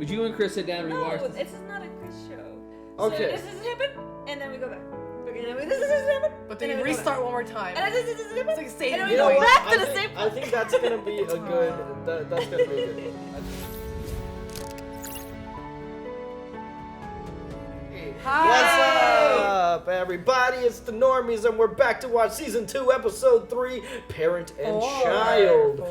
Would you and Chris sit down and rewatch No, this? this is not a Chris show. Okay. So this is happen, and then we go back. Okay, then this is happen. But then you restart one more time. And then this is happen. It's like staying And then in we the go way. back to the same. I think that's gonna be a good. That's gonna be a good one. Hi. What's up, everybody? It's the Normies, and we're back to watch Season 2, Episode 3, Parent and Child.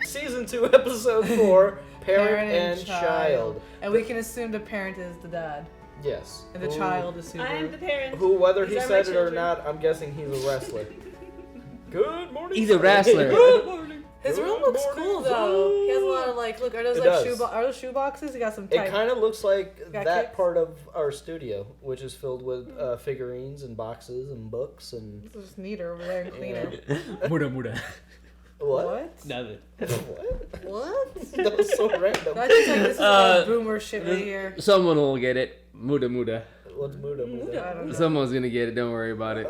Season 2, Episode 4, Parent and Child. And we can assume the parent is the dad. Yes. And the child is Subaru. I am the parent. Who, whether he These are said my it or children. not, I'm guessing he's a wrestler. Good morning. He's a wrestler. Good morning. His room Good looks morning, cool though. He has a lot of look. Are those It like does. are those shoe boxes? He got some It type. kind of looks like Got that kicks? part of our studio, which is filled with figurines and boxes and books and This is just neater over there and cleaner. Muda muda. what? Nothing. What? What? That was so random. That's just like this is like boomer shit right here. Someone will get it. Muda muda. What's Muda? I don't know. Someone's gonna get it. Don't worry about it.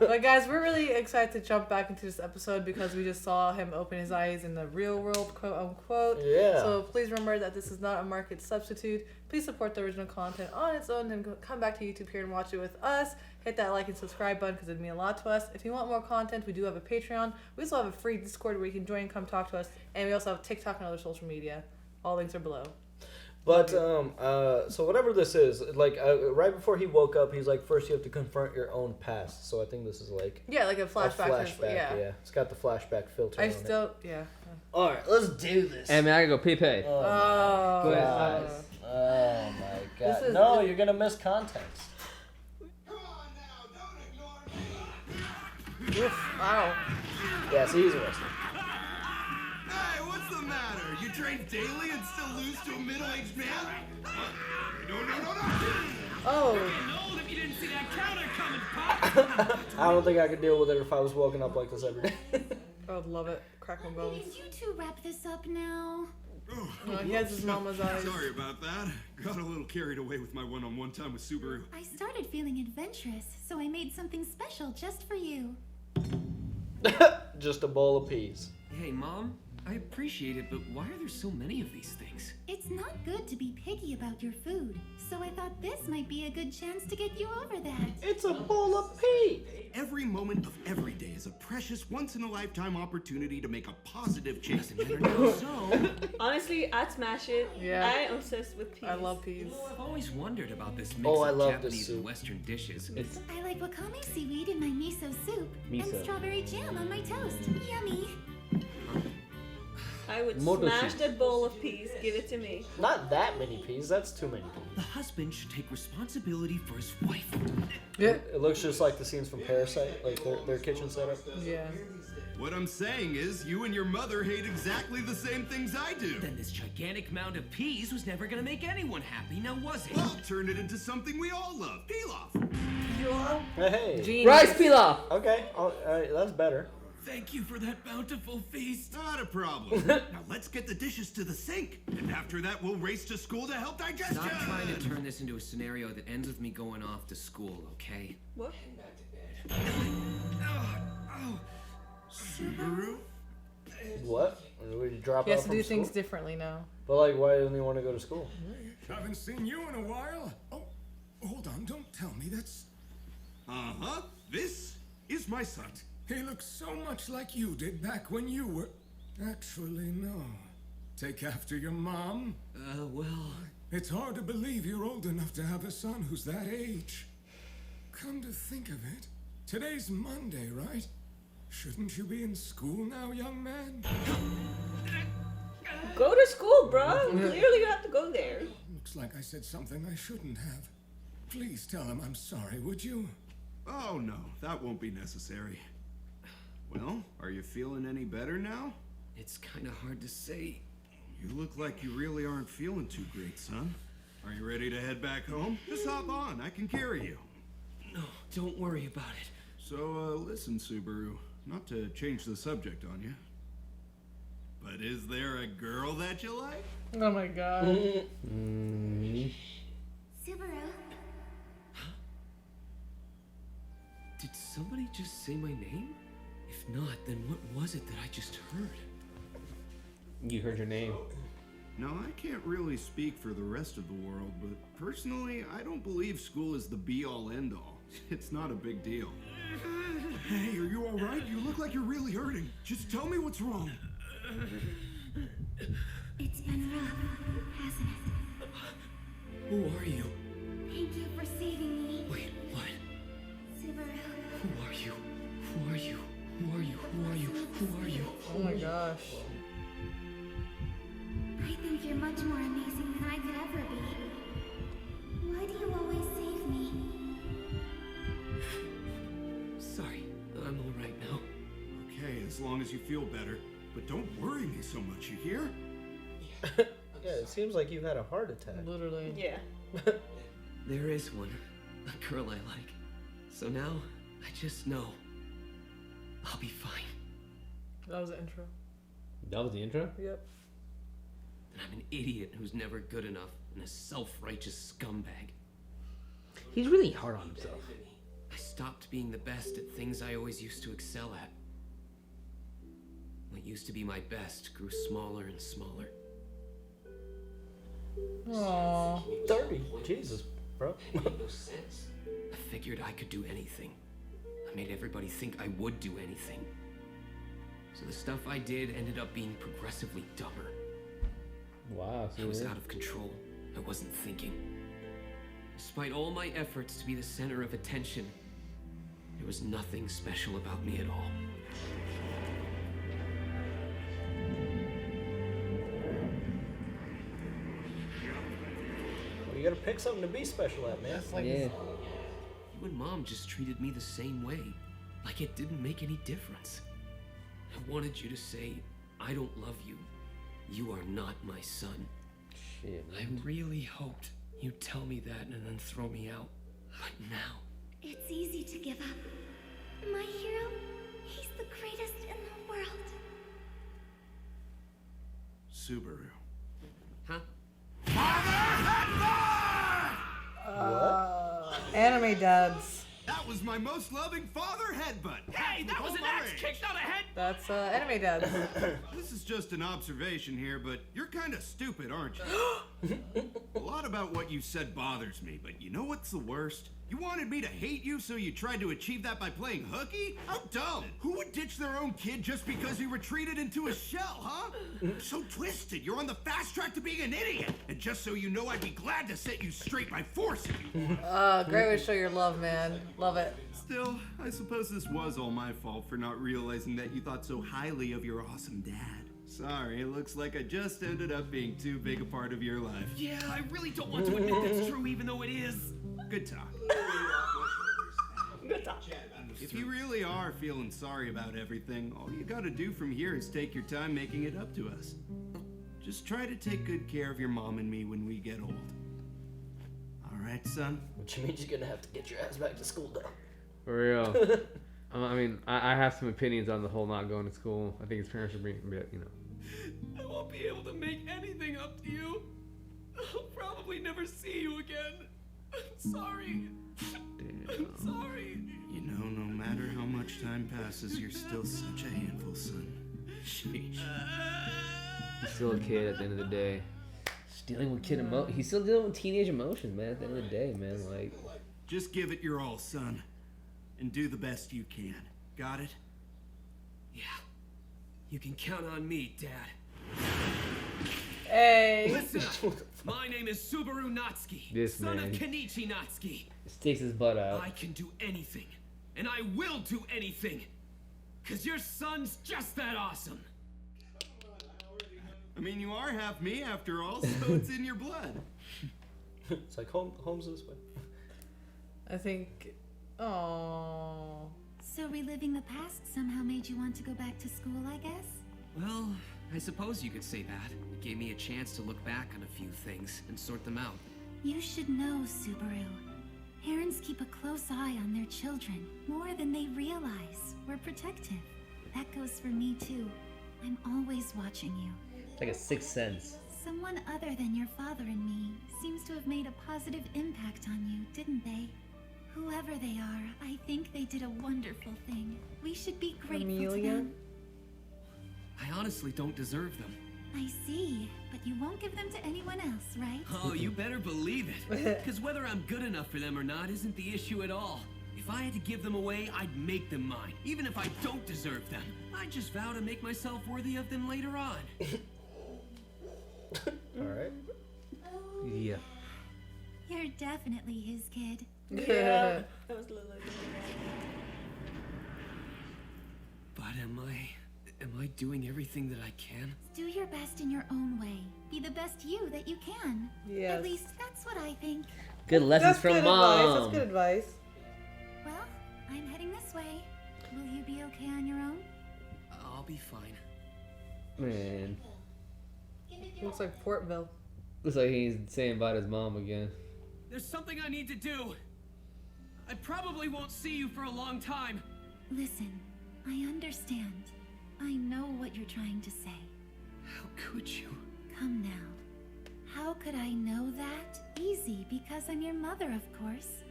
But guys, we're really excited to jump back into this episode because we just saw him open his eyes in the real world, quote unquote. Yeah. So please remember that this is not a market substitute. Please support the original content on its own and come back to YouTube here and watch it with us. Hit that like and subscribe button because it'd mean a lot to us. If you want more content, we do have a Patreon. We also have a free Discord where you can join and come talk to us. And we also have TikTok and other social media. All links are below. But so whatever this is, like right before he woke up, he's like, first you have to confront your own past. So I think this is like Yeah, like a flashback. A flashback. Yeah. It's got the flashback filter. I on still, yeah. All right, let's do this. Hey man, I gotta go pee pee. Oh, Oh. my God. God. Oh my God. This is- No, you're gonna miss context. Come on now, don't ignore me. Oof, wow. Yeah, see, he's arrested. Hey, what's the matter? You train daily and still lose to a middle-aged man? No. Oh. I don't think I could deal with it if I was woken up like this every day. I would love it. Crack my bones. Can you two wrap this up now? No, he has his mama's eyes. Sorry about that. Got a little carried away with my one-on-one time with Subaru. I started feeling adventurous, so I made something special just for you. Just a bowl of peas. Hey, Mom, I appreciate it, but why are there so many of these things? It's not good to be picky about your food, so I thought this might be a good chance to get you over that. It's a bowl of pea. Every moment of every day is a precious, once-in-a-lifetime opportunity to make a positive change. So, Honestly, I'd smash it. Yeah. I am obsessed with peas. I love peas. I've always wondered about this mix Oh, I of love this Japanese soup. and Western dishes. It's I like wakame seaweed in my miso soup Miso. and strawberry jam on my toast. Yummy. I would Motoshi. smash that bowl of peas. Give it to me. Not that many peas. That's too many peas. The husband should take responsibility for his wife. Yeah. It looks just like the scenes from Parasite, like their kitchen setup. Yeah. What I'm saying is, you and your mother hate exactly the same things I do. Then this gigantic mound of peas was never gonna make anyone happy, now was it? Well, turn it into something we all love. Pilaf. Hey. Genius. rice pilaf. Okay, all right, that's better. Thank you for that bountiful feast. Not a problem. Now let's get the dishes to the sink. And after that, we'll race to school to help digestion. Stop trying to turn this into a scenario that ends with me going off to school, okay? What? Subaru? What? We drop He has out to from do school? things differently now. But like, why doesn't he want to go to school? Haven't seen you in a while. Oh, hold on, don't tell me that's... Uh-huh. This is my son. He looks so much like you did back when you were... Actually, no. Take after your mom. Well... It's hard to believe you're old enough to have a son who's that age. Come to think of it, today's Monday, right? Shouldn't you be in school now, young man? Go to school, bro. Clearly you have to go there. Looks like I said something I shouldn't have. Please tell him I'm sorry, would you? Oh, no, that won't be necessary. Well, are you feeling any better now? It's kinda hard to say. You look like you really aren't feeling too great, son. Are you ready to head back home? Just hop on, I can carry you. No, don't worry about it. So, listen, Subaru, not to change the subject on you, but is there a girl that you like? Oh my god. Subaru, Did somebody just say my name? If not, then what was it that I just heard? You heard your name. Now, I can't really speak for the rest of the world, but personally, I don't believe school is the be-all, end-all. It's not a big deal. Hey, are you all right? You look like you're really hurting. Just tell me what's wrong. It's been rough, hasn't it? Who are you? Thank you for saving me. Wait, what? Subaru. Who are you? Who are you? Who are you? Who are you? Who are you? Oh my gosh. I think you're much more amazing than I could ever be. Why do you always save me? Sorry, I'm all right now. Okay, as long as you feel better. But don't worry me so much, you hear? Yeah, it seems like you've had a heart attack. Literally. Yeah. There is one. A girl I like. So now, I just know. I'll be fine. That was the intro. That was the intro? Yep. And I'm an idiot who's never good enough and a self-righteous scumbag. He's really hard on himself. I stopped being the best at things I always used to excel at. What used to be my best grew smaller and smaller. Aww. 30. Jesus, bro. It made no sense. I figured I could do anything. I made everybody think I would do anything. So the stuff I did ended up being progressively dumber. Wow. I was out of control. I wasn't thinking. Despite all my efforts to be the center of attention, there was nothing special about me at all. You gotta pick something to be special at, man. That's like Yeah. You and Mom just treated me the same way, like it didn't make any difference. I wanted you to say, I don't love you. You are not my son. Shit, I man. really hoped you'd tell me that and then throw me out. But now, It's easy to give up. My hero, he's the greatest in the world. Subaru. huh? Anime dads. That was my most loving father headbutt. Hey, that was an axe kick, not a head! That's anime dads. This is just an observation here, but you're kind of stupid, aren't you? A lot about what you said bothers me, but you know what's the worst? You wanted me to hate you, so you tried to achieve that by playing hooky? How dumb! Who would ditch their own kid just because he retreated into a shell, huh? So twisted, you're on the fast track to being an idiot! And just so you know, I'd be glad to set you straight by forcing you. Great way to show your love, man. Love it. Still, I suppose this was all my fault for not realizing that you thought so highly of your awesome dad. Sorry, it looks like I just ended up being too big a part of your life. Yeah, I really don't want to admit that's true, even though it is. Good talk. Good talk. If you really are feeling sorry about everything, all you gotta do from here is take your time making it up to us. Just try to take good care of your mom and me when we get old. All right, son? Which means you're gonna have to get your ass back to school now. For real. I mean, I have some opinions on the whole not going to school. I think his parents are being a bit, you know. I won't be able to make anything up to you. I'll probably never see you again. I'm sorry. Damn. I'm sorry. You know, no matter how much time passes, you're still such a handful, son. Sheesh. He's still a kid at the end of the day. Dealing with he's still dealing with teenage emotions, man. At the end of the day, man. Like, Just give it your all, son. And do the best you can. Got it? Yeah. You can count on me, Dad. Hey. Listen up. My name is Subaru Natsuki, This son man. of Kenichi Natsuki. sticks his butt out. I can do anything, and I will do anything, cause your son's just that awesome. I mean, you are half me after all, so it's in your blood. It's like home's this way. I think. Oh. So reliving the past somehow made you want to go back to school, I guess? Well, I suppose you could say that. It gave me a chance to look back on a few things and sort them out. You should know, Subaru. Parents keep a close eye on their children, more than they realize. We're protective. That goes for me, too. I'm always watching you. It's like a sixth sense. Someone other than your father and me seems to have made a positive impact on you, didn't they? Whoever they are, I think they did a wonderful thing. We should be grateful to Amelia? them. I honestly don't deserve them. I see, but you won't give them to anyone else, right? Oh, you better believe it. Because whether I'm good enough for them or not isn't the issue at all. If I had to give them away, I'd make them mine, even if I don't deserve them. I just vow to make myself worthy of them later on. Alright. Yeah. You're definitely his kid. Yeah. That was Lily. But am I doing everything that I can? Do your best in your own way. Be the best you that you can. Yes. At least that's what I think. Good lessons That's from good mom. advice. That's good advice. Well, I'm heading this way. Will you be okay on your own? I'll be fine. Man, Looks like Portville. looks like he's saying about his mom again. There's something I need to do. I probably won't see you for a long time. Listen, I understand. I know what you're trying to say. How could you? Come now. How could I know that? Easy, because I'm your mother, of course.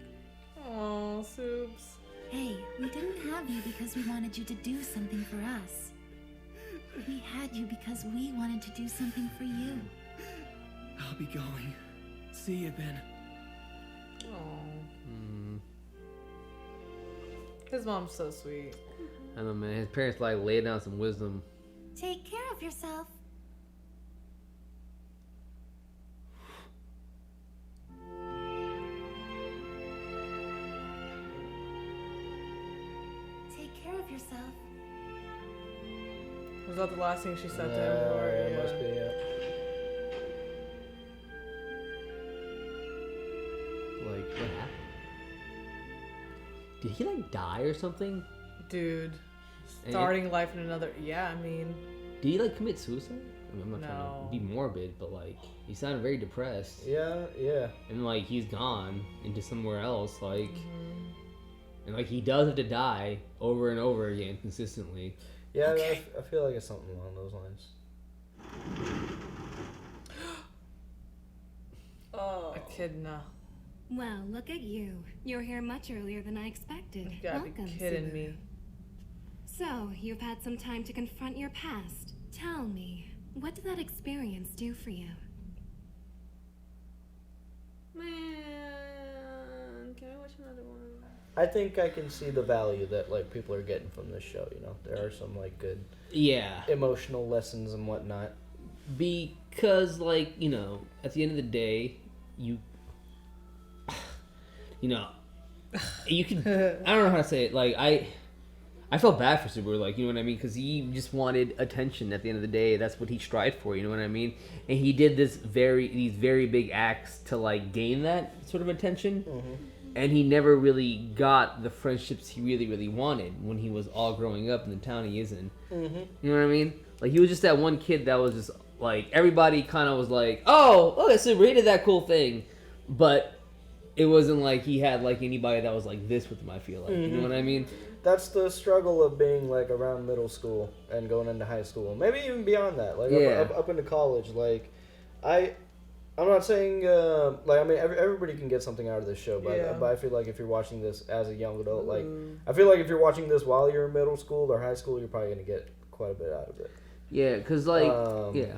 Oh, Soups. Hey, we didn't have you because we wanted you to do something for us. We had you because we wanted to do something for you. I'll be going. See you, Ben. Oh. His mom's so sweet. I don't know, man. His parents like laid down some wisdom. Take care of yourself. Take care of yourself. Was that the last thing she said to him? Yeah, Yeah. must be, yeah. Like, what happened? Did he like die or something? Dude. And Starting life in another. Yeah, I mean. Did he like commit suicide? I mean, I'm not No. trying to be morbid, but like he sounded very depressed. Yeah, yeah. And like he's gone into somewhere else, like, and like he does have to die over and over again consistently. Yeah, Okay. I feel like it's something along those lines. Oh. Echidna. Well, look at you. You're here much earlier than I expected. You gotta Welcome, be kidding Subaru. me. So, you've had some time to confront your past. Tell me, what did that experience do for you? Man, can I watch another one? I think I can see the value that like people are getting from this show. You know, there are some like good Yeah, emotional lessons and whatnot. because like at the end of the day, you can. I don't know how to say it. Like I felt bad for Subaru, like, you know what I mean? Because he just wanted attention at the end of the day. That's what he strived for, you know what I mean? And he did these very big acts to, like, gain that sort of attention. Mm-hmm. And he never really got the friendships he really wanted when he was all growing up in the town he is in. Mm-hmm. You know what I mean? Like, he was just that one kid that was just, like, everybody kind of was like, oh, look, Subaru, he did that cool thing. But it wasn't like he had, like, anybody that was like this with him, I feel like. Mm-hmm. You know what I mean? That's the struggle of being like around middle school and going into high school, maybe even beyond that, like Yeah. up into college. Like, I'm not saying like I mean everybody can get something out of this show, but Yeah. but I feel like if you're watching this as a young adult, like I feel like if you're watching this while you're in middle school or high school, you're probably gonna get quite a bit out of it. Yeah, because, like, yeah.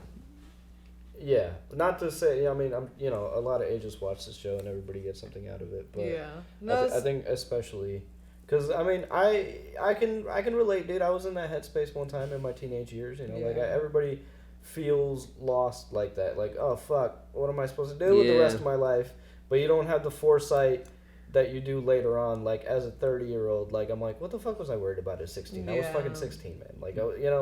Yeah, not to say. I mean, a lot of ages watch this show and everybody gets something out of it. But Yeah. I, No, I think especially because I mean I can relate, dude. I was in that headspace one time in my teenage years. Like Yeah. everybody feels lost like that. Like, oh fuck, what am I supposed to do with the rest of my life? But you don't have the foresight that you do later on. Like as a 30-year-old, like I'm like, what the fuck was I worried about at 16? I was Yeah. fucking 16, man. Like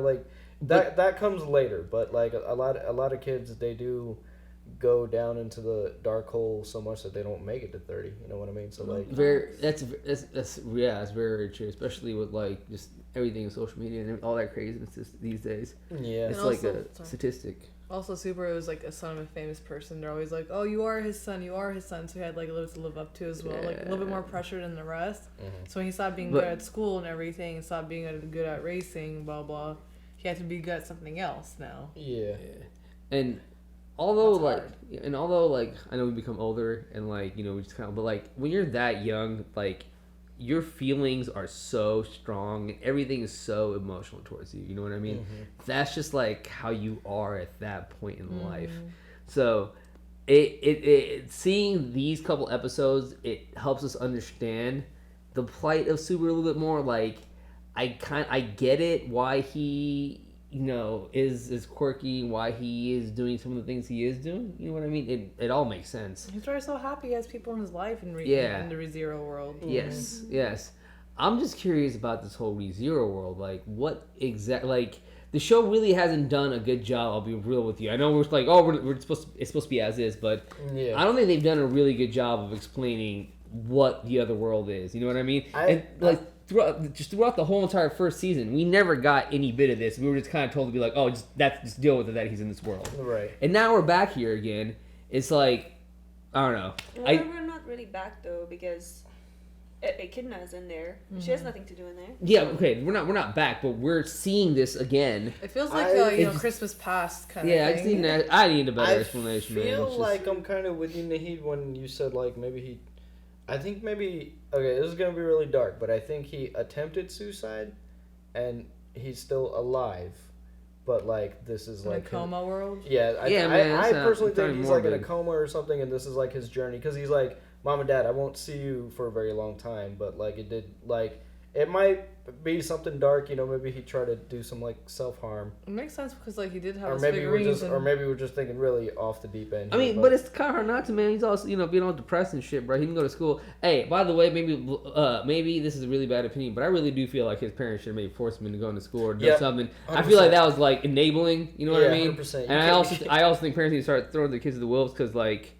like. That comes later, but like a lot of kids, they do go down into the dark hole so much that they don't make it to 30. You know what I mean? So like That's it's very true, especially with like just everything in social media and all that craziness these days. yeah, It's And like also- a sorry. statistic. Also, Subaru is like a son of a famous person. They're always like, "Oh, you are his son. You are his son." So he had like a little to live up to as well, like a little bit more pressure than the rest. So when he stopped being But- good at school and everything, and stopped being good at racing, blah blah, he had to be good at something else now. yeah. And although That's like I know we become older and like we just kind of, but like when you're that young, like your feelings are so strong. Everything is so emotional towards you. You know what I mean? That's just like how you are at that point in life. So it seeing these couple episodes, it helps us understand the plight of Subaru a little bit more. Like I get it why he is quirky, why he is doing some of the things he is doing. You know what I mean? It all makes sense. He's probably so happy he has people in his life in the ReZero world. Yes. I'm just curious about this whole ReZero world. Like, what exactly? Like, the show really hasn't done a good job. I'll be real with you. I know we're like, it's supposed to be as is, but I don't think they've done a really good job of explaining what the other world is. You know what I mean? Throughout the whole entire first season, we never got any bit of this. We were just kind of told to be like, oh, just deal with it that he's in this world. Right. And now we're back here again. It's like, I don't know. Well, we're not really back though, because Echidna's in there. She has nothing to do in there. Yeah, okay, we're not back, but we're seeing this again. It feels like Christmas past kind of thing. I need a better explanation. I feel like I'm kind of with you, Naheed, when you said like maybe okay, this is gonna be really dark, but I think he attempted suicide, and he's still alive. But like this is like a coma world. Yeah, I personally think he's like in a coma or something, and this is like his journey, because he's like, Mom and Dad, I won't see you for a very long time, but like it might be something dark, maybe he tried to do some like self-harm. It makes sense because like he did have or his maybe figurines we're just thinking really off the deep end. I mean, but it's kind of hard not to, man. He's also, being all depressed and shit, bro. He can go to school. Hey, by the way, maybe this is a really bad opinion, but I really do feel like his parents should have maybe forced him to go into school or do something. 100%. I feel like that was like enabling, you know what I mean? 100%. And I also think parents need to start throwing their kids to the wolves, because like,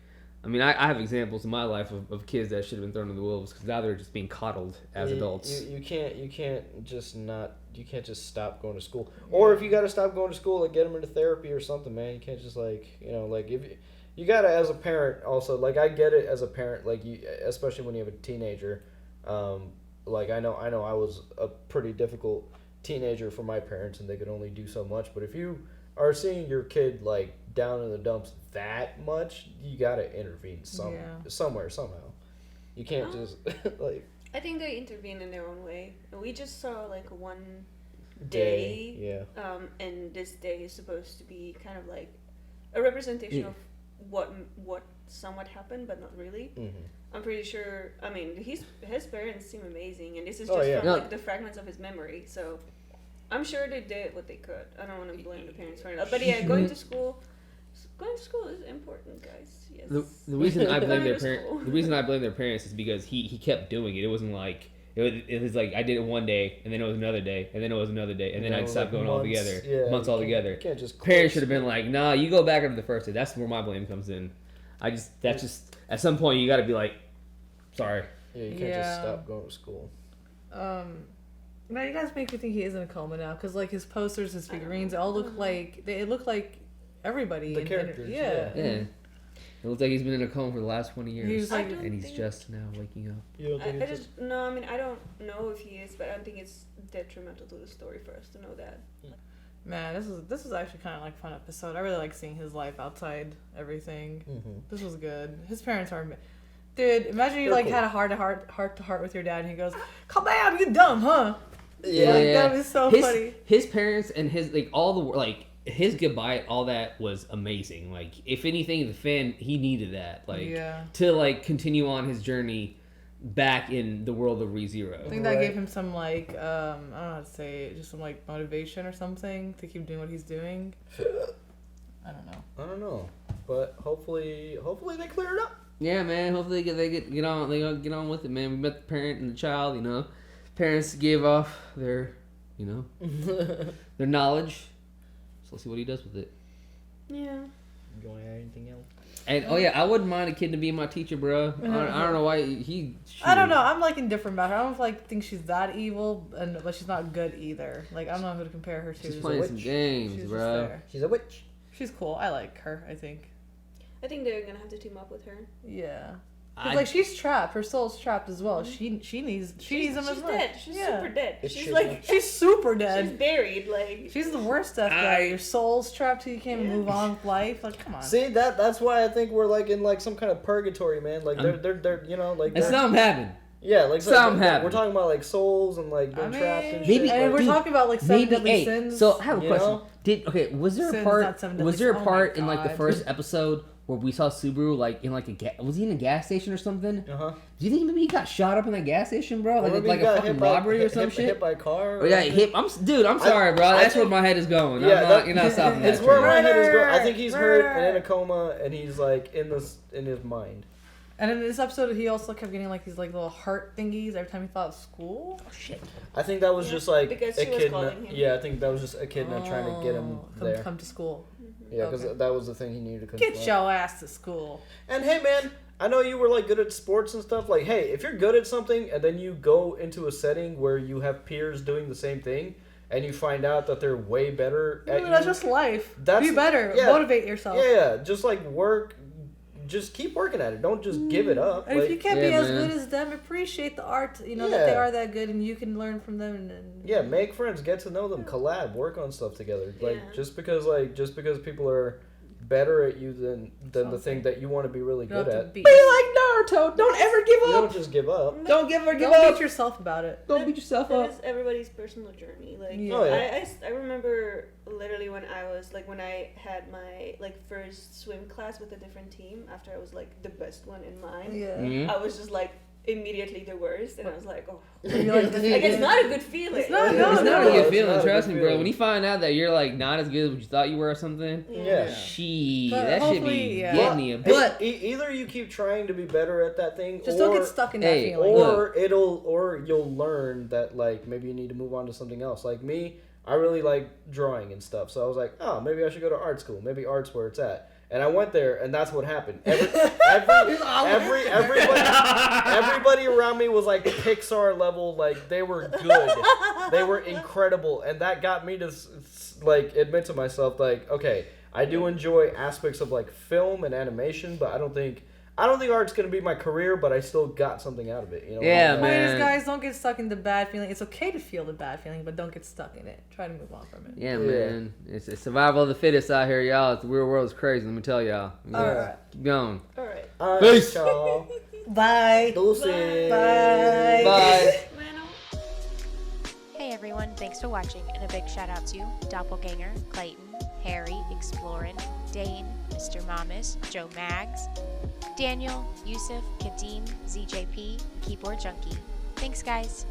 I mean, I have examples in my life of kids that should have been thrown to the wolves, because now they're just being coddled as adults. You can't just stop going to school. Or if you got to stop going to school, like get them into therapy or something, man. You can't just if you got to, as a parent also, like I get it as a parent, like you, especially when you have a teenager. Like I know I was a pretty difficult teenager for my parents, and they could only do so much. But if you are seeing your kid like down in the dumps that much, you gotta intervene somewhere, somehow. You can't just like. I think they intervene in their own way. We just saw like one day. Yeah. And this day is supposed to be kind of like a representation of what somewhat happened, but not really. Mm-hmm. I'm pretty sure. I mean, his parents seem amazing, and this is just from like the fragments of his memory. So I'm sure they did what they could. I don't want to blame the parents for it. But yeah, going to school is important, guys. Yes. The reason I blame their parents is because he kept doing it. It wasn't like it was like I did it one day, and then it was another day, and then it was another day, and then I'd stop going altogether. Yeah, months altogether. You can't just parents should have been like, nah, you go back after the first day. That's where my blame comes in. That's just at some point you got to be like, sorry. Yeah, you can't just stop going to school. Now you guys make me think he is in a coma now, because like his posters, his figurines, all look like everybody. The characters. Yeah. It looks like he's been in a coma for the last 20 years, like, and he's just now waking up. You don't think I don't know if he is, but I don't think it's detrimental to the story for us to know that. Man, this is actually kind of like a fun episode. I really like seeing his life outside everything. Mm-hmm. This was good. His parents are. Dude, imagine you had a heart to heart with your dad, and he goes, "Calm down, you dumb, huh?" Yeah, that was so funny. His parents and his his goodbye, all that was amazing. Like, if anything, the fan, he needed that, to continue on his journey back in the world of ReZero. I think that gave him some I don't know how to say it, just some motivation or something to keep doing what he's doing. I don't know, but hopefully they clear it up. Yeah, man. Hopefully they get on with it, man. We met the parent and the child. Parents gave off their their knowledge. So let's see what he does with it. Yeah. You want to add anything else? And I wouldn't mind a kid to be my teacher, bro. I don't know why I don't know. I'm indifferent about her. I don't think she's that evil, but she's not good either. I don't know who to compare her to. She's playing some games, bro. She's a witch. She's cool. I like her. I think they're gonna have to team up with her. Yeah. She's trapped. Her soul's trapped as well. Mm-hmm. She needs him as well. Dead. She's super dead. She's super dead. She's buried. She's the worst death guy. Your soul's trapped till you can't move on with life. Come on. See that's why I think we're in some kind of purgatory, man. They're That's not happening. Yeah, like Something happened. We're talking about like souls and like being trapped and shit. Maybe, And we're dude, talking about like 7 deadly hey, sins. So I have a You question. know? Was there a Sins, part? not 7 Was deadly there a sins. part Oh in my like the God. first episode where we saw Subaru like in like was he in a gas station or something? Uh-huh. Do you think maybe he got shot up in that gas station, bro? Or Like maybe like he a got fucking hit by- robbery or some hit shit? by a car. Or yeah, hit. I'm sorry, bro. I That's where think- my head is going. Yeah, I'm not, you're not stopping that. It's where train. my head is going. I think he's hurt Murder. and in a coma, and he's like in his mind. And in this episode, he also kept getting like these like little heart thingies every time he thought of school. Oh shit. I think that was Yeah, just like because a she was kid. calling him. Yeah, I think that was just a kid not trying to get him there. Come to school. Yeah, because Okay. that was the thing he needed to Get confront. your ass to school. And hey, man, I know you were like good at sports and stuff. Like, hey, if you're good at something and then you go into a setting where you have peers doing the same thing, and you find out that they're way better at That's you, just life. That's- Be better. yeah. Motivate yourself. yeah, just like work. Just keep working at it. Don't just give it up. And if Like, you can't Yeah, be as man. good as them, appreciate the art. You know that they Yeah. are that good, and you can learn from them. And yeah, make friends, get to know them, collab, work on stuff together. Like Yeah. just because people are better at you than the thing that you want to be really you don't good have to at. beat. Be like Naruto. Don't ever give You up. don't just give up. Don't give Don't up. beat yourself about it. Don't beat yourself That up. is everybody's personal journey. Like, Yeah. Oh, yeah. I remember literally when I had my like first swim class with a different team after I was like the best one in mine. Yeah. Mhm. I was just like immediately the worst, and I was like, oh, You're like, like it's not a good feeling. It's not- It's not no, a good it's feeling, not a trust good me, bro. feeling. When you find out that you're like not as good as what you thought you were or something, Yeah. she But that should be hopefully, yeah. getting you. But But either you keep trying to be better at that thing, Just or, don't get stuck in that Hey, feeling. or you'll learn that like maybe you need to move on to something else. Like me, I really like drawing and stuff, so I was like, oh, maybe I should go to art school. Maybe art's where it's at. And I went there, and that's what happened. Everybody around me was like Pixar level, like they were good, they were incredible, and that got me to like admit to myself, like, okay, I do enjoy aspects of like film and animation, but I don't think art's gonna be my career, but I still got something out of it. You know? Yeah, The point is, man. guys, don't get stuck in the bad feeling. It's okay to feel the bad feeling, but don't get stuck in it. Try to move on from it. yeah, man, it's survival of the fittest out here, y'all. The real world is crazy. Let me tell y'all. All right. Keep going. All right. All right, Peace. y'all. Bye. Deuces. Bye. Bye. Hey everyone, thanks for watching, and a big shout out to Doppelganger, Clayton, Harry, Explorin, Dane, Mr. Mamas, Joe Mags, Daniel, Yusuf, Kadeem, ZJP, Keyboard Junkie. Thanks guys!